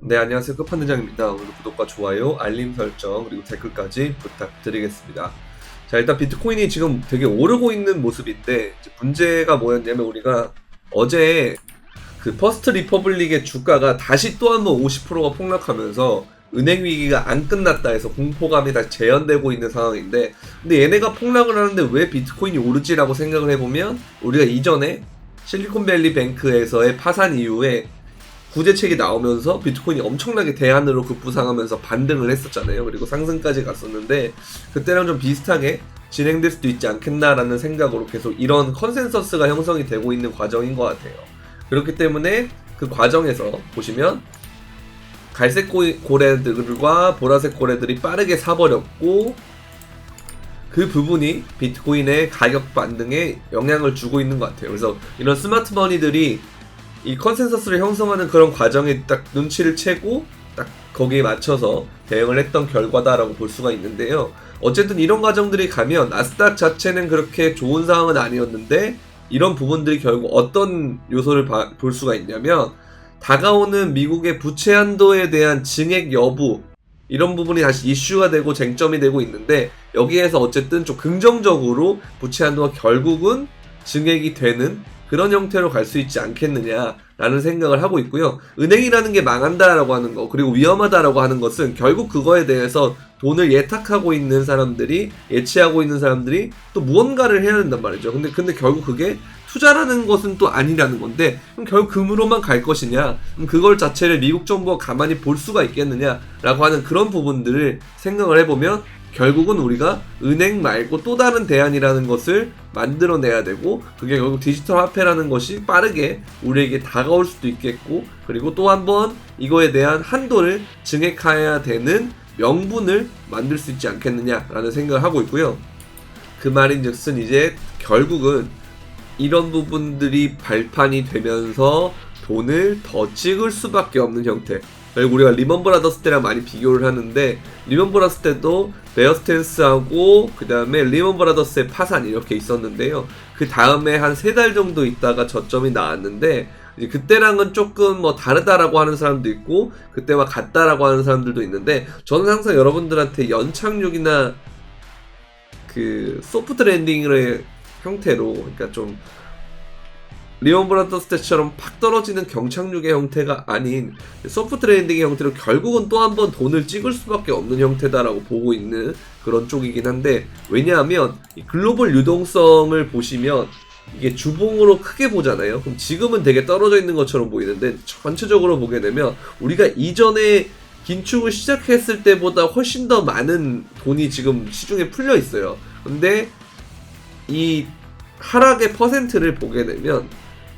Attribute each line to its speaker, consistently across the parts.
Speaker 1: 네, 안녕하세요. 끝판대장입니다. 오늘 구독과 좋아요, 알림 설정, 그리고 댓글까지 부탁드리겠습니다. 자, 일단 비트코인이 지금 되게 오르고 있는 모습인데, 이제 문제가 뭐였냐면, 우리가 어제 그 퍼스트 리퍼블릭의 주가가 다시 또 한 번 50%가 폭락하면서 은행 위기가 안 끝났다 해서 공포감이 다시 재현되고 있는 상황인데, 근데 얘네가 폭락을 하는데 왜 비트코인이 오르지라고 생각을 해보면, 우리가 이전에 실리콘밸리 뱅크에서의 파산 이후에 구제책이 나오면서 비트코인이 엄청나게 대안으로 급부상하면서 반등을 했었잖아요. 그리고 상승까지 갔었는데 그때랑 좀 비슷하게 진행될 수도 있지 않겠나라는 생각으로 계속 이런 컨센서스가 형성이 되고 있는 과정인 것 같아요. 그렇기 때문에 그 과정에서 보시면 갈색 고래들과 보라색 고래들이 빠르게 사버렸고, 그 부분이 비트코인의 가격 반등에 영향을 주고 있는 것 같아요. 그래서 이런 스마트 머니들이 이 컨센서스를 형성하는 그런 과정에 딱 눈치를 채고 딱 거기에 맞춰서 대응을 했던 결과다라고 볼 수가 있는데요. 어쨌든 이런 과정들이 가면 나스닥 자체는 그렇게 좋은 상황은 아니었는데, 이런 부분들이 결국 어떤 요소를 볼 수가 있냐면, 다가오는 미국의 부채 한도에 대한 증액 여부, 이런 부분이 다시 이슈가 되고 쟁점이 되고 있는데, 여기에서 어쨌든 좀 긍정적으로 부채 한도가 결국은 증액이 되는 그런 형태로 갈 수 있지 않겠느냐라는 생각을 하고 있고요. 은행이라는 게 망한다라고 하는 거, 그리고 위험하다라고 하는 것은 결국 그거에 대해서 돈을 예탁하고 있는 사람들이, 예치하고 있는 사람들이 또 무언가를 해야 된단 말이죠. 근데 결국 그게 투자라는 것은 또 아니라는 건데, 그럼 결국 금으로만 갈 것이냐, 그럼 그걸 자체를 미국 정부가 가만히 볼 수가 있겠느냐라고 하는 그런 부분들을 생각을 해보면, 결국은 우리가 은행 말고 또 다른 대안이라는 것을 만들어내야 되고, 그게 결국 디지털 화폐라는 것이 빠르게 우리에게 다가올 수도 있겠고, 그리고 또 한 번 이거에 대한 한도를 증액해야 되는 명분을 만들 수 있지 않겠느냐라는 생각을 하고 있고요. 그 말인즉슨 이제 결국은 이런 부분들이 발판이 되면서 돈을 더 찍을 수밖에 없는 형태. 그리고 우리가 리먼 브라더스 때랑 많이 비교를 하는데, 리먼 브라더스 때도 베어 스탠스하고 그 다음에 리먼 브라더스의 파산 이렇게 있었는데요. 그 다음에 한 3달 정도 있다가 저점이 나왔는데, 이제 그때랑은 조금 뭐 다르다라고 하는 사람도 있고 그때와 같다라고 하는 사람들도 있는데, 저는 항상 여러분들한테 연착륙이나 그 소프트 랜딩의 형태로, 그러니까 좀 리먼 브라더스 때처럼 팍 떨어지는 경착륙의 형태가 아닌 소프트 랜딩의 형태로 결국은 또 한 번 돈을 찍을 수밖에 없는 형태다라고 보고 있는 그런 쪽이긴 한데, 왜냐하면 이 글로벌 유동성을 보시면 이게 주봉으로 크게 보잖아요. 그럼 지금은 되게 떨어져 있는 것처럼 보이는데, 전체적으로 보게 되면 우리가 이전에 긴축을 시작했을 때보다 훨씬 더 많은 돈이 지금 시중에 풀려 있어요. 근데 이 하락의 퍼센트를 보게 되면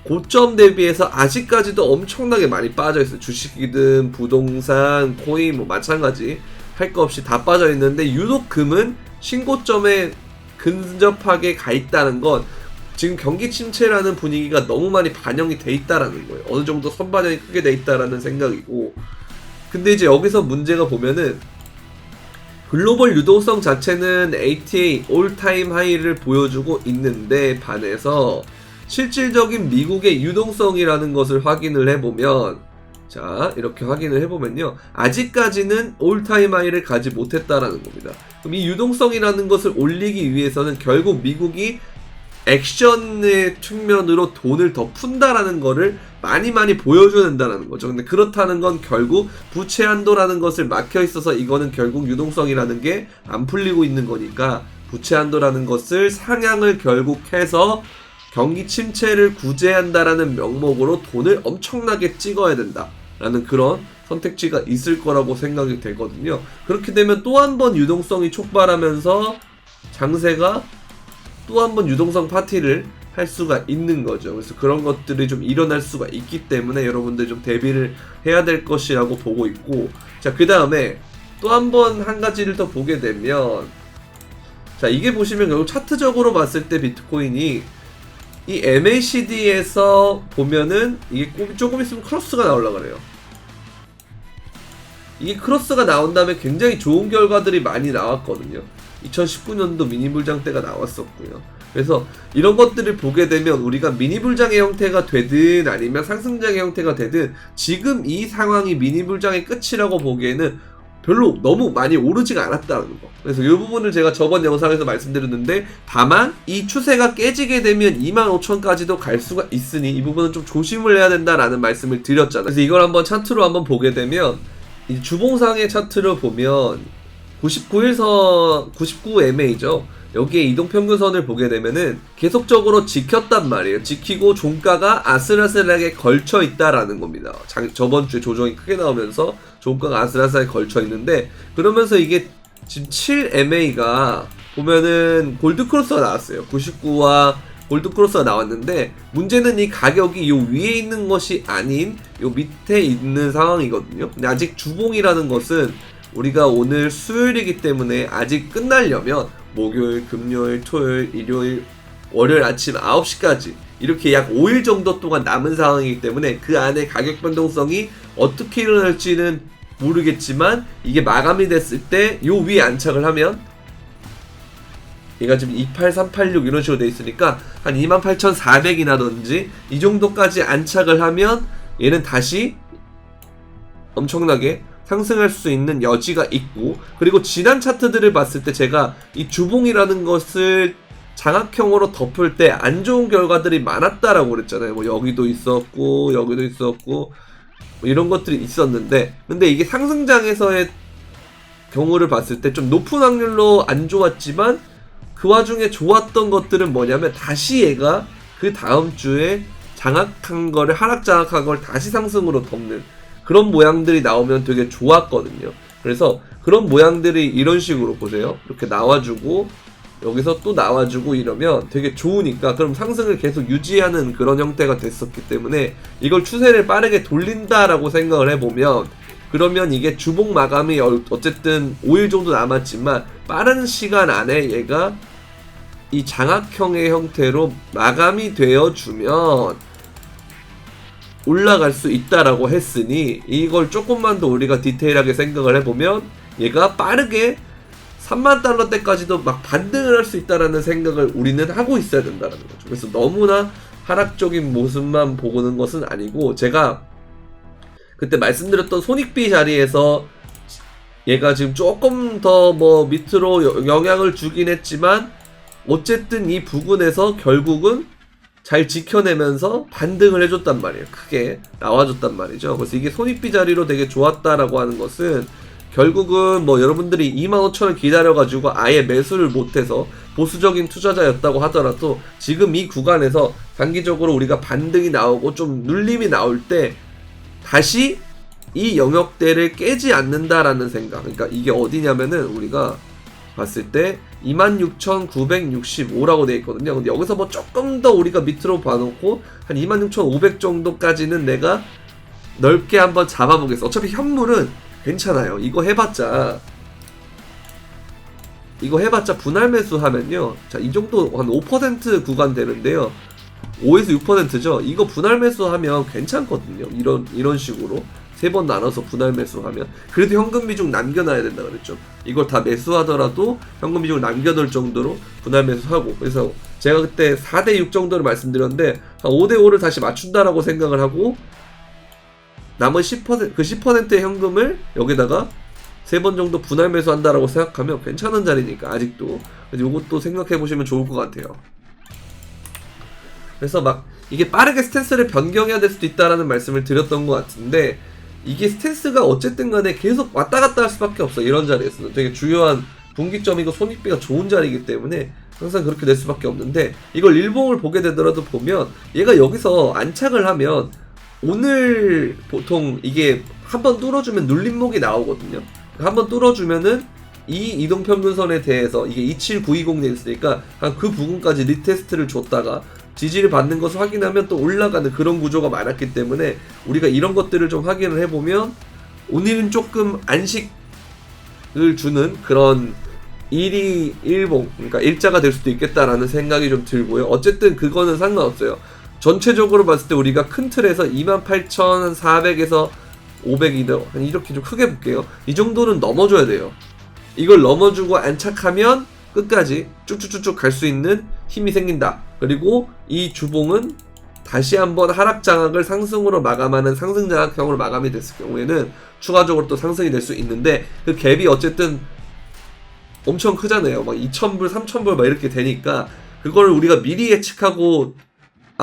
Speaker 1: 고점 대비해서 아직까지도 엄청나게 많이 빠져있어요. 주식이든 부동산, 코인 뭐 마찬가지 할 거 없이 다 빠져있는데, 유독 금은 신고점에 근접하게 가 있다는 건 지금 경기 침체라는 분위기가 너무 많이 반영이 돼 있다라는 거예요. 어느 정도 선반영이 크게 돼 있다라는 생각이고, 근데 이제 여기서 문제가 보면은 글로벌 유동성 자체는 ATA 올타임 하이를 보여주고 있는데 반해서 실질적인 미국의 유동성이라는 것을 확인을 해보면, 자 이렇게 확인을 해보면요, 아직까지는 올타임 하이를 가지 못했다라는 겁니다. 그럼 이 유동성이라는 것을 올리기 위해서는 결국 미국이 액션의 측면으로 돈을 더 푼다라는 거를 많이 보여줘야 된다는 거죠. 근데 그렇다는 건 결국 부채 한도라는 것을 막혀 있어서 이거는 결국 유동성이라는 게 안 풀리고 있는 거니까, 부채 한도라는 것을 상향을 결국 해서 경기 침체를 구제한다라는 명목으로 돈을 엄청나게 찍어야 된다라는 그런 선택지가 있을 거라고 생각이 되거든요. 그렇게 되면 또 한 번 유동성이 촉발하면서 장세가 또 한 번 유동성 파티를 할 수가 있는 거죠. 그래서 그런 것들이 좀 일어날 수가 있기 때문에 여러분들 좀 대비를 해야 될 것이라고 보고 있고, 자 그 다음에 또 한 번 한 가지를 더 보게 되면, 자 이게 보시면 결국 차트적으로 봤을 때 비트코인이 이 MACD에서 보면은 이게 조금 있으면 크로스가 나오려고 그래요. 이게 크로스가 나온 다음에 굉장히 좋은 결과들이 많이 나왔거든요. 2019년도 미니불장 때가 나왔었고요. 그래서 이런 것들을 보게 되면 우리가 미니 불장의 형태가 되든 아니면 상승장의 형태가 되든 지금 이 상황이 미니 불장의 끝이라고 보기에는 별로 너무 많이 오르지가 않았다는 거. 그래서 이 부분을 제가 저번 영상에서 말씀드렸는데, 다만 이 추세가 깨지게 되면 25,000까지도 갈 수가 있으니 이 부분은 좀 조심을 해야 된다라는 말씀을 드렸잖아요. 그래서 이걸 한번 차트로 한번 보게 되면, 이 주봉상의 차트를 보면 99 MA죠. 여기에 이동평균선을 보게 되면은 계속적으로 지켰단 말이에요. 지키고 종가가 아슬아슬하게 걸쳐 있다라는 겁니다. 저번 주에 조정이 크게 나오면서 종가가 아슬아슬하게 걸쳐 있는데, 그러면서 이게 지금 7 MA가 보면은 골드크로스가 나왔어요. 99와 골드크로스가 나왔는데, 문제는 이 가격이 요 위에 있는 것이 아닌 요 밑에 있는 상황이거든요. 근데 아직 주봉이라는 것은 우리가 오늘 수요일이기 때문에 아직 끝나려면 목요일, 금요일, 토요일, 일요일, 월요일 아침 9시까지 이렇게 약 5일 정도 동안 남은 상황이기 때문에 그 안에 가격 변동성이 어떻게 일어날지는 모르겠지만, 이게 마감이 됐을 때 요 위에 안착을 하면, 얘가 지금 28386 이런 식으로 돼 있으니까 한 28,400이라든지 이 정도까지 안착을 하면 얘는 다시 엄청나게 상승할 수 있는 여지가 있고, 그리고 지난 차트들을 봤을 때 제가 이 주봉이라는 것을 장악형으로 덮을 때 안 좋은 결과들이 많았다라고 그랬잖아요. 뭐 여기도 있었고 여기도 있었고 뭐 이런 것들이 있었는데, 근데 이게 상승장에서의 경우를 봤을 때 좀 높은 확률로 안 좋았지만 그 와중에 좋았던 것들은 뭐냐면, 다시 얘가 그 다음 주에 장악한 거를, 하락 장악한 걸 다시 상승으로 덮는 그런 모양들이 나오면 되게 좋았거든요. 그래서 그런 모양들이 이런 식으로 보세요. 이렇게 나와주고 여기서 또 나와주고 이러면 되게 좋으니까, 그럼 상승을 계속 유지하는 그런 형태가 됐었기 때문에 이걸 추세를 빠르게 돌린다라고 생각을 해보면, 그러면 이게 주봉 마감이 어쨌든 5일 정도 남았지만 빠른 시간 안에 얘가 이 장악형의 형태로 마감이 되어주면 올라갈 수 있다라고 했으니, 이걸 조금만 더 우리가 디테일하게 생각을 해보면 얘가 빠르게 3만 달러대까지도 막 반등을 할 수 있다라는 생각을 우리는 하고 있어야 된다는 거죠. 그래서 너무나 하락적인 모습만 보고는 것은 아니고, 제가 그때 말씀드렸던 손익비 자리에서 얘가 지금 조금 더 뭐 밑으로 영향을 주긴 했지만 어쨌든 이 부근에서 결국은 잘 지켜내면서 반등을 해줬단 말이에요. 크게 나와줬단 말이죠. 그래서 이게 손익비 자리로 되게 좋았다라고 하는 것은, 결국은 뭐 여러분들이 25,000을 기다려가지고 아예 매수를 못해서 보수적인 투자자였다고 하더라도 지금 이 구간에서 단기적으로 우리가 반등이 나오고 좀 눌림이 나올 때 다시 이 영역대를 깨지 않는다라는 생각. 그러니까 이게 어디냐면은 우리가 봤을 때 26,965라고 되어 있거든요. 근데 여기서 뭐 조금 더 우리가 밑으로 봐놓고 한 26,500 정도까지는 내가 넓게 한번 잡아보겠어. 어차피 현물은 괜찮아요. 이거 해봤자 분할 매수 하면요, 자, 이 정도 한 5% 구간 되는데요, 5에서 6%죠. 이거 분할 매수 하면 괜찮거든요. 이런 식으로 3번 나눠서 분할 매수하면. 그래도 현금 비중 남겨놔야 된다 그랬죠. 이걸 다 매수하더라도 현금 비중을 남겨놓을 정도로 분할 매수하고. 그래서 제가 그때 4대6 정도를 말씀드렸는데 한 5대5를 다시 맞춘다라고 생각을 하고, 남은 10%, 그 10%의 현금을 여기다가 3번 정도 분할 매수한다라고 생각하면 괜찮은 자리니까 아직도. 그래서 이것도 생각해 보시면 좋을 것 같아요. 그래서 막 이게 빠르게 스탠스를 변경해야 될 수도 있다라는 말씀을 드렸던 것 같은데, 이게 스탠스가 어쨌든 간에 계속 왔다 갔다 할 수밖에 없어. 이런 자리에서는 되게 주요한 분기점이고 손익비가 좋은 자리이기 때문에 항상 그렇게 될 수밖에 없는데, 이걸 일봉을 보게 되더라도 보면 얘가 여기서 안착을 하면 오늘 보통 이게 한번 뚫어주면 눌림목이 나오거든요. 한번 뚫어주면은 이 이동평균선에 대해서 이게 27920돼 있으니까 한 그 부분까지 리테스트를 줬다가 지지를 받는 것을 확인하면 또 올라가는 그런 구조가 많았기 때문에, 우리가 이런 것들을 좀 확인을 해보면 오늘은 조금 안식을 주는 그런 일봉, 그러니까 일자가 될 수도 있겠다라는 생각이 좀 들고요. 어쨌든 그거는 상관없어요. 전체적으로 봤을 때 우리가 큰 틀에서 28,400에서 500이더 한 이렇게 좀 크게 볼게요. 이 정도는 넘어줘야 돼요. 이걸 넘어주고 안착하면 끝까지 쭉쭉쭉쭉 갈 수 있는 힘이 생긴다. 그리고 이 주봉은 다시 한번 하락 장악을 상승으로 마감하는 상승 장악형으로 마감이 됐을 경우에는 추가적으로 또 상승이 될 수 있는데, 그 갭이 어쨌든 엄청 크잖아요. 막 2,000불, 3,000불 막 이렇게 되니까 그걸 우리가 미리 예측하고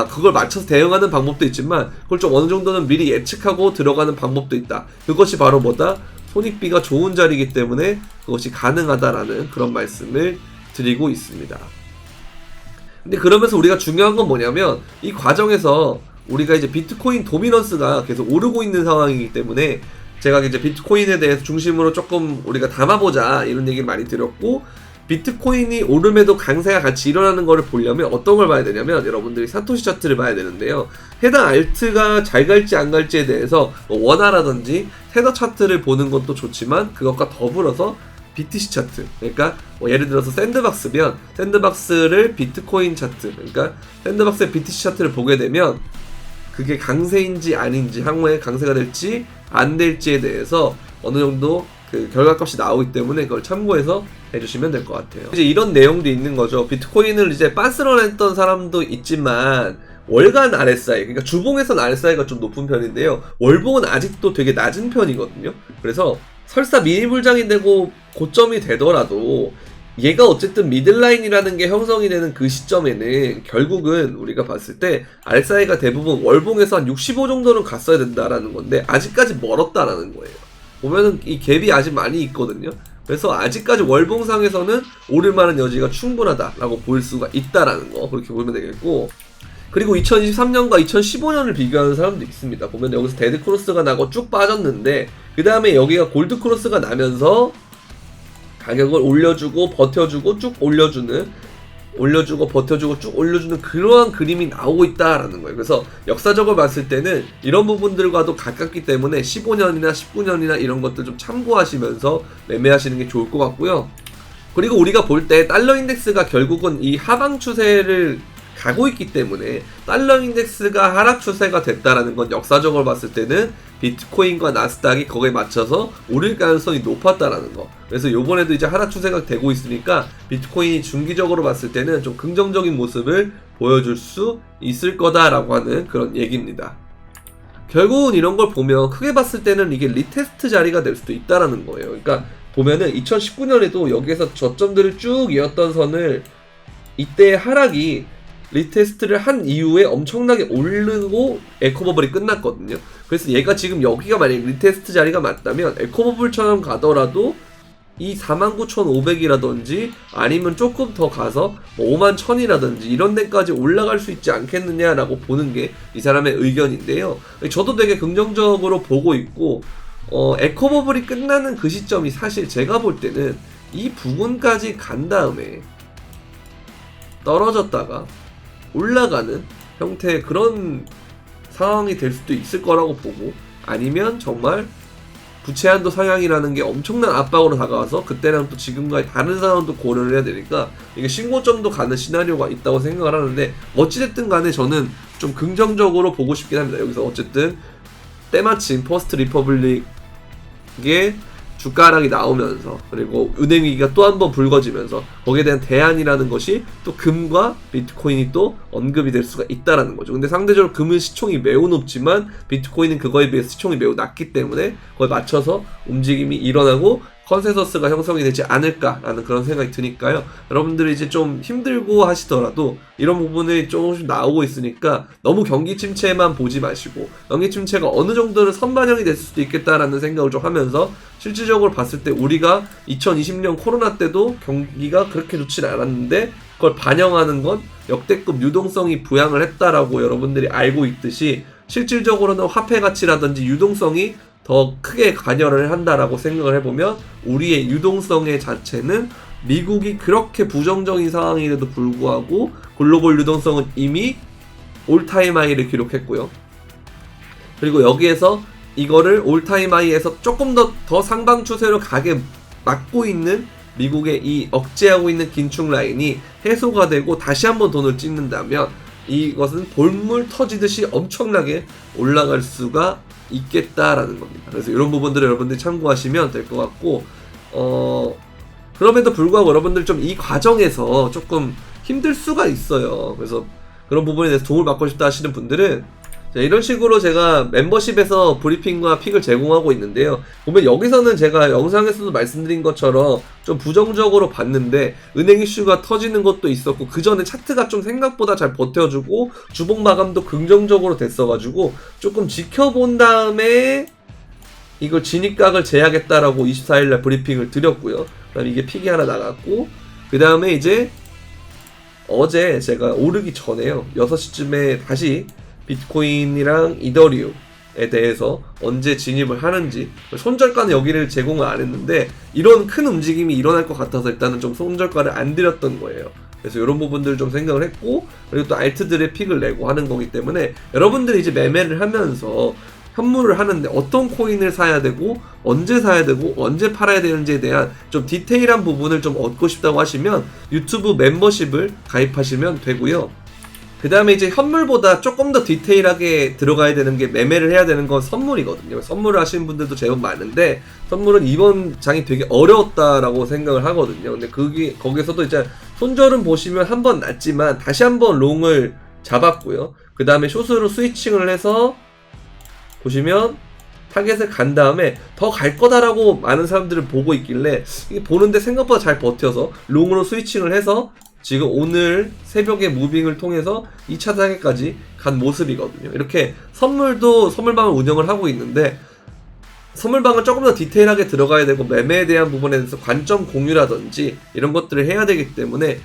Speaker 1: 그걸 맞춰서 대응하는 방법도 있지만, 그걸 좀 어느 정도는 미리 예측하고 들어가는 방법도 있다. 그것이 바로 뭐다? 손익비가 좋은 자리이기 때문에 그것이 가능하다라는 그런 말씀을 드리고 있습니다. 근데 그러면서 우리가 중요한 건 뭐냐면, 이 과정에서 우리가 이제 비트코인 도미넌스가 계속 오르고 있는 상황이기 때문에 제가 이제 비트코인에 대해서 중심으로 조금 우리가 담아보자 이런 얘기를 많이 드렸고, 비트코인이 오름에도 강세가 같이 일어나는 거를 보려면 어떤 걸 봐야 되냐면, 여러분들이 사토시 차트를 봐야 되는데요. 해당 알트가 잘 갈지 안 갈지에 대해서 원화라든지 테더 차트를 보는 것도 좋지만, 그것과 더불어서 BTC 차트, 그러니까 예를 들어서 샌드박스면 샌드박스를 비트코인 차트, 그러니까 샌드박스의 BTC 차트를 보게 되면 그게 강세인지 아닌지, 향후에 강세가 될지 안 될지에 대해서 어느 정도 그 결과값이 나오기 때문에 그걸 참고해서 해주시면 될 것 같아요. 이제 이런 내용도 있는 거죠. 비트코인을 이제 빤스런 했던 사람도 있지만, 월간 RSI, 그러니까 주봉에선 RSI가 좀 높은 편인데요, 월봉은 아직도 되게 낮은 편이거든요. 그래서 설사 미니 불장이 되고 고점이 되더라도 얘가 어쨌든 미들라인이라는 게 형성이 되는 그 시점에는 결국은 우리가 봤을 때 RSI가 대부분 월봉에서 한 65 정도는 갔어야 된다라는 건데, 아직까지 멀었다라는 거예요. 보면은 이 갭이 아직 많이 있거든요. 그래서 아직까지 월봉상에서는 오를만한 여지가 충분하다라고 볼 수가 있다라는 거, 그렇게 보면 되겠고, 그리고 2023년과 2015년을 비교하는 사람도 있습니다. 보면 여기서 데드 크로스가 나고 쭉 빠졌는데, 그 다음에 여기가 골드 크로스가 나면서 가격을 올려주고 버텨주고 쭉 올려주고 버텨주고 쭉 올려주는 그러한 그림이 나오고 있다라는 거예요. 그래서 역사적으로 봤을 때는 이런 부분들과도 가깝기 때문에 15년이나 19년이나 이런 것들 좀 참고하시면서 매매하시는 게 좋을 것 같고요. 그리고 우리가 볼 때 달러 인덱스가 결국은 이 하방 추세를 가고 있기 때문에, 달러 인덱스가 하락 추세가 됐다라는 건 역사적으로 봤을 때는 비트코인과 나스닥이 거기에 맞춰서 오를 가능성이 높았다라는 거. 그래서 요번에도 이제 하락 추세가 되고 있으니까 비트코인이 중기적으로 봤을 때는 좀 긍정적인 모습을 보여줄 수 있을 거다라고 하는 그런 얘기입니다. 결국은 이런 걸 보면 크게 봤을 때는 이게 리테스트 자리가 될 수도 있다라는 거예요. 그러니까 보면은 2019년에도 여기에서 저점들을 쭉 이었던 선을, 이때 하락이 리테스트를 한 이후에 엄청나게 오르고 에코버블이 끝났거든요. 그래서 얘가 지금 여기가 만약에 리테스트 자리가 맞다면 에코버블처럼 가더라도 이 49,500이라든지 아니면 조금 더 가서 51,000이라든지 이런 데까지 올라갈 수 있지 않겠느냐라고 보는 게 이 사람의 의견인데요. 저도 되게 긍정적으로 보고 있고, 에코버블이 끝나는 그 시점이 사실 제가 볼 때는 이 부분까지 간 다음에 떨어졌다가 올라가는 형태의 그런 상황이 될 수도 있을 거라고 보고, 아니면 정말 부채한도 상향이라는 게 엄청난 압박으로 다가와서 그때랑 또 지금과의 다른 상황도 고려를 해야 되니까 이게 신고점도 가는 시나리오가 있다고 생각을 하는데, 어찌됐든 간에 저는 좀 긍정적으로 보고 싶긴 합니다. 여기서 어쨌든 때마침 퍼스트 리퍼블릭의 주가 하락이 나오면서, 그리고 은행 위기가 또 한 번 불거지면서 거기에 대한 대안이라는 것이 또 금과 비트코인이 또 언급이 될 수가 있다라는 거죠. 근데 상대적으로 금은 시총이 매우 높지만 비트코인은 그거에 비해 시총이 매우 낮기 때문에 그걸 맞춰서 움직임이 일어나고 컨센서스가 형성이 되지 않을까라는 그런 생각이 드니까요. 여러분들이 이제 좀 힘들고 하시더라도 이런 부분이 조금씩 나오고 있으니까 너무 경기 침체만 보지 마시고, 경기 침체가 어느 정도는 선반영이 됐을 수도 있겠다라는 생각을 좀 하면서, 실질적으로 봤을 때 우리가 2020년 코로나 때도 경기가 그렇게 좋지 않았는데 그걸 반영하는 건 역대급 유동성이 부양을 했다라고 여러분들이 알고 있듯이, 실질적으로는 화폐 가치라든지 유동성이 더 크게 관여를 한다라고 생각을 해보면, 우리의 유동성의 자체는 미국이 그렇게 부정적인 상황임에도 불구하고 글로벌 유동성은 이미 올타임 하이를 기록했고요. 그리고 여기에서 이거를 올타임 하이에서 조금 더 상방 추세로 가게 막고 있는 미국의 이 억제하고 있는 긴축 라인이 해소가 되고 다시 한번 돈을 찍는다면 이것은 볼물 터지듯이 엄청나게 올라갈 수가 있겠다라는 겁니다. 그래서 이런 부분들을 여러분들이 참고하시면 될 것 같고, 그럼에도 불구하고 여러분들 좀 이 과정에서 조금 힘들 수가 있어요. 그래서 그런 부분에 대해서 도움을 받고 싶다 하시는 분들은 자, 이런 식으로 제가 멤버십에서 브리핑과 픽을 제공하고 있는데요. 보면 여기서는 제가 영상에서도 말씀드린 것처럼 좀 부정적으로 봤는데 은행 이슈가 터지는 것도 있었고 그 전에 차트가 좀 생각보다 잘 버텨주고 주봉 마감도 긍정적으로 됐어가지고 조금 지켜본 다음에 이걸 진입각을 재야겠다라고 24일날 브리핑을 드렸고요. 그 다음에 이게 픽이 하나 나갔고 그 다음에 이제 어제 제가 오르기 전에요. 6시쯤에 다시 비트코인이랑 이더리움에 대해서 언제 진입을 하는지 손절가는 여기를 제공을 안 했는데 이런 큰 움직임이 일어날 것 같아서 일단은 좀 손절가를 안 드렸던 거예요. 그래서 이런 부분들을 좀 생각을 했고 그리고 또 알트들의 픽을 내고 하는 거기 때문에 여러분들이 이제 매매를 하면서 현물을 하는데 어떤 코인을 사야 되고 언제 사야 되고 언제 팔아야 되는지에 대한 좀 디테일한 부분을 좀 얻고 싶다고 하시면 유튜브 멤버십을 가입하시면 되고요. 그 다음에 이제 현물보다 조금 더 디테일하게 들어가야 되는 게 매매를 해야 되는 건 선물이거든요. 선물을 하시는 분들도 제법 많은데 선물은 이번 장이 되게 어려웠다라고 생각을 하거든요. 근데 거기서도 이제 손절은 보시면 한 번 났지만 다시 한번 롱을 잡았고요. 그 다음에 숏으로 스위칭을 해서 보시면 타겟을 간 다음에 더 갈 거다라고 많은 사람들을 보고 있길래 이게 보는데 생각보다 잘 버텨서 롱으로 스위칭을 해서 지금 오늘 새벽에 무빙을 통해서 2차 타겟까지 간 모습이거든요. 이렇게 선물도 선물방을 운영을 하고 있는데 선물방은 조금 더 디테일하게 들어가야 되고 매매에 대한 부분에 대해서 관점 공유라든지 이런 것들을 해야 되기 때문에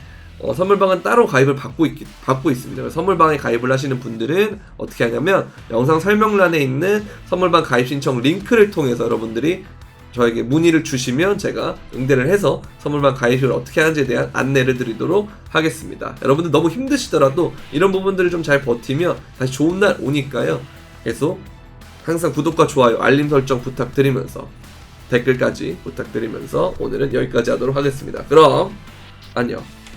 Speaker 1: 선물방은 따로 가입을 받고 있습니다. 선물방에 가입을 하시는 분들은 어떻게 하냐면 영상 설명란에 있는 선물방 가입 신청 링크를 통해서 여러분들이 저에게 문의를 주시면 제가 응대를 해서 선물방 가입을 어떻게 하는지에 대한 안내를 드리도록 하겠습니다. 여러분들 너무 힘드시더라도 이런 부분들을 좀 잘 버티면 다시 좋은 날 오니까요. 계속 항상 구독과 좋아요, 알림 설정 부탁드리면서 댓글까지 부탁드리면서 오늘은 여기까지 하도록 하겠습니다. 그럼 안녕.